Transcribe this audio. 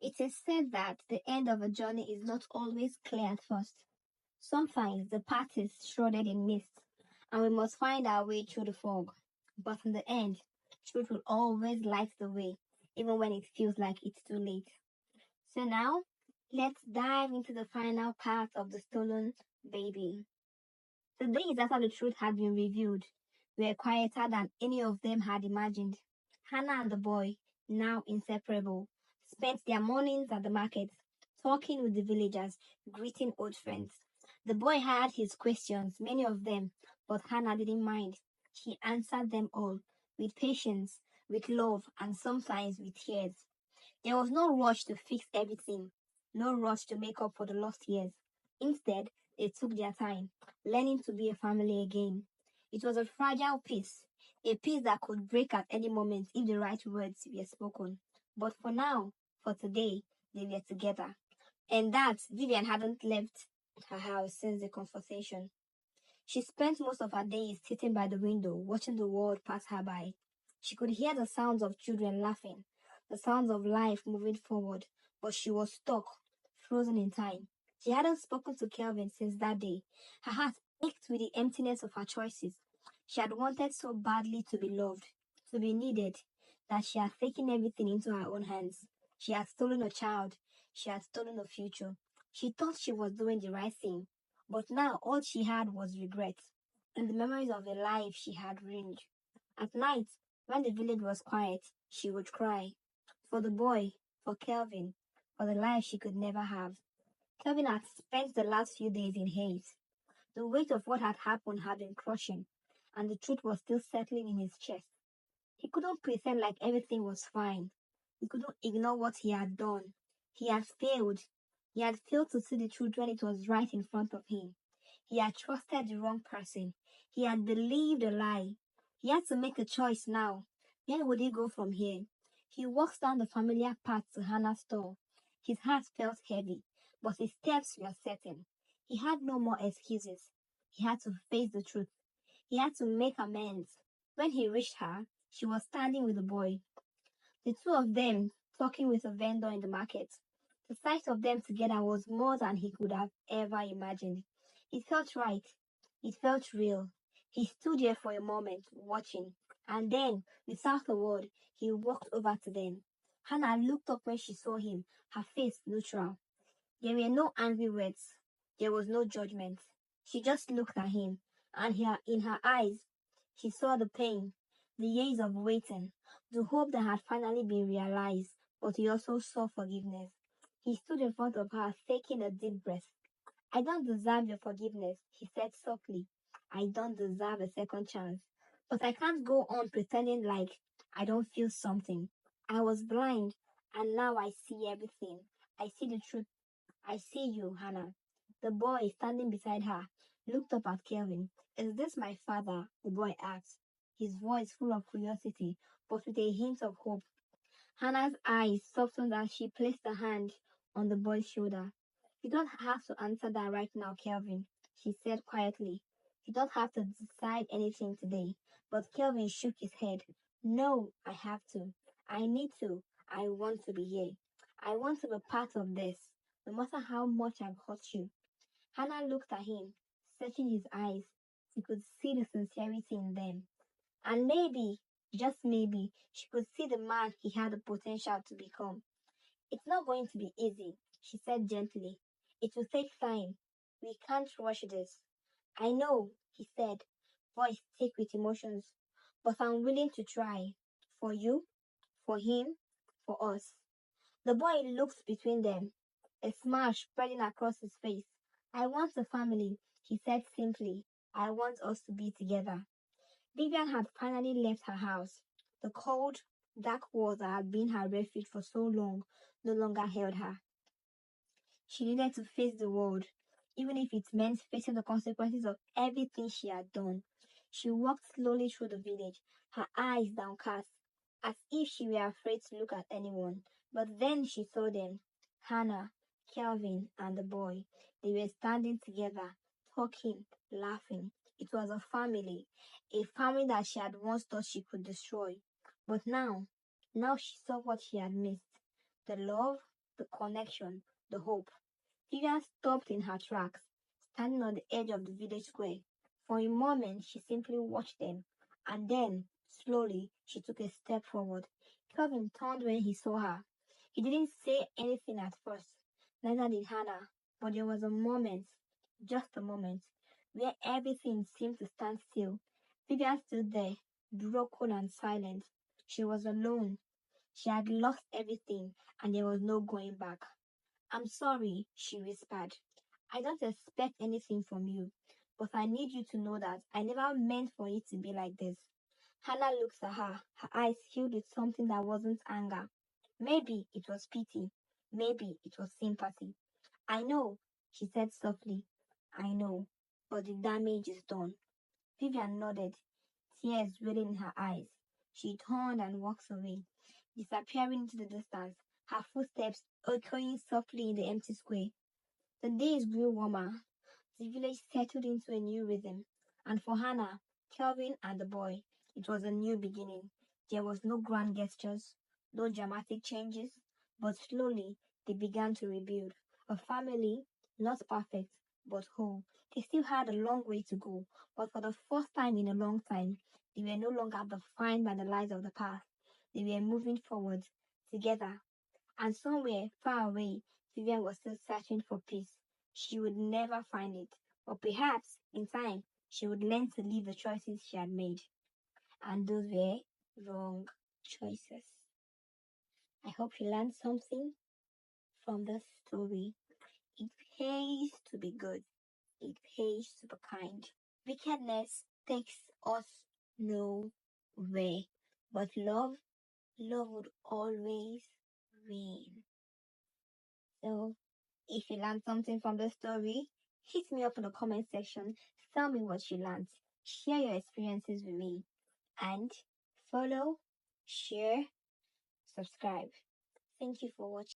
It is said that the end of a journey is not always clear at first. Sometimes the path is shrouded in mist, and we must find our way through the fog. But in the end, truth will always light the way, even when it feels like it's too late. So now, let's dive into the final part of the stolen baby. The days after the truth had been revealed were quieter than any of them had imagined. Hannah and the boy, now inseparable, spent their mornings at the market, talking with the villagers, greeting old friends. The boy had his questions, many of them, but Hannah didn't mind. She answered them all, with patience, with love, and sometimes with tears. There was no rush to fix everything, no rush to make up for the lost years. Instead, they took their time, learning to be a family again. It was a fragile peace, a peace that could break at any moment if the right words were spoken. But for now, for today, they were together. And that Vivian hadn't left her house since the conversation. She spent most of her days sitting by the window, watching the world pass her by. She could hear the sounds of children laughing, the sounds of life moving forward, but she was stuck, frozen in time. She hadn't spoken to Kelvin since that day. Her heart ached with the emptiness of her choices. She had wanted so badly to be loved, to be needed, that she had taken everything into her own hands. She had stolen a child. She had stolen a future. She thought she was doing the right thing, but now all she had was regret and the memories of a life she had ruined. At night, when the village was quiet, she would cry. For the boy, for Kelvin, for the life she could never have. Kelvin had spent the last few days in haze. The weight of what had happened had been crushing, and the truth was still settling in his chest. He couldn't pretend like everything was fine. He couldn't ignore what he had done. He had failed. He had failed to see the truth when it was right in front of him. He had trusted the wrong person. He had believed a lie. He had to make a choice now. Where would he go from here? He walked down the familiar path to Hannah's store. His heart felt heavy, but his steps were certain. He had no more excuses. He had to face the truth. He had to make amends. When he reached her, she was standing with the boy, the two of them talking with a vendor in the market. The sight of them together was more than he could have ever imagined. It felt right. It felt real. He stood there for a moment, watching, and then, without a word, he walked over to them. Hannah looked up when she saw him, her face neutral. There were no angry words. There was no judgment. She just looked at him, and in her eyes, she saw the pain, the years of waiting, the hope that had finally been realized, but he also saw forgiveness. He stood in front of her, taking a deep breath. I don't deserve your forgiveness, he said softly. I don't deserve a second chance. But I can't go on pretending like I don't feel something. I was blind, and now I see everything. I see the truth. I see you, Hannah. The boy standing beside her looked up at Kelvin. Is this my father? The boy asked, his voice full of curiosity, but with a hint of hope. Hannah's eyes softened as she placed a hand on the boy's shoulder. You don't have to answer that right now, Kelvin, she said quietly. You don't have to decide anything today. But Kelvin shook his head. No, I have to. I need to. I want to be here. I want to be part of this, no matter how much I've hurt you. Hannah looked at him, searching his eyes. She could see the sincerity in them. And maybe, just maybe, she could see the man he had the potential to become. It's not going to be easy, she said gently. It will take time. We can't rush this. I know, he said, voice thick with emotions, but I'm willing to try. For you, for him, for us. The boy looked between them, a smile spreading across his face. I want a family, he said simply. I want us to be together. Vivian had finally left her house. The cold, dark walls that had been her refuge for so long no longer held her. She needed to face the world, even if it meant facing the consequences of everything she had done. She walked slowly through the village, her eyes downcast, as if she were afraid to look at anyone. But then she saw them, Hannah, Kelvin, and the boy. They were standing together, talking, laughing. It was a family that she had once thought she could destroy. But now she saw what she had missed. The love, the connection, the hope. Vivian stopped in her tracks, standing on the edge of the village square. For a moment, she simply watched them, and then, slowly, she took a step forward. Calvin turned when he saw her. He didn't say anything at first, neither did Hannah, but there was a moment, just a moment, where everything seemed to stand still. Vivian stood there, broken and silent. She was alone. She had lost everything, and there was no going back. I'm sorry, she whispered. I don't expect anything from you, but I need you to know that I never meant for it to be like this. Hannah looked at her, her eyes filled with something that wasn't anger. Maybe it was pity. Maybe it was sympathy. I know, she said softly. I know, but the damage is done. Vivian nodded, tears welling in her eyes. She turned and walked away, disappearing into the distance, her footsteps echoing softly in the empty square. The days grew warmer. The village settled into a new rhythm. And for Hannah, Kelvin, and the boy, it was a new beginning. There was no grand gestures, no dramatic changes, but slowly they began to rebuild. A family, not perfect, but whole. They still had a long way to go, but for the first time in a long time, they were no longer defined by the lies of the past. They were moving forward, together, and somewhere far away, Vivian was still searching for peace. She would never find it, or perhaps, in time, she would learn to leave the choices she had made. And those were wrong choices. I hope you learned something from this story. It pays to be good. It pays to be kind. Wickedness takes us nowhere. But love would always win. So if you learned something from the story, hit me up in the comment section. Tell me what you learned. Share your experiences with me. And follow, share, subscribe. Thank you for watching.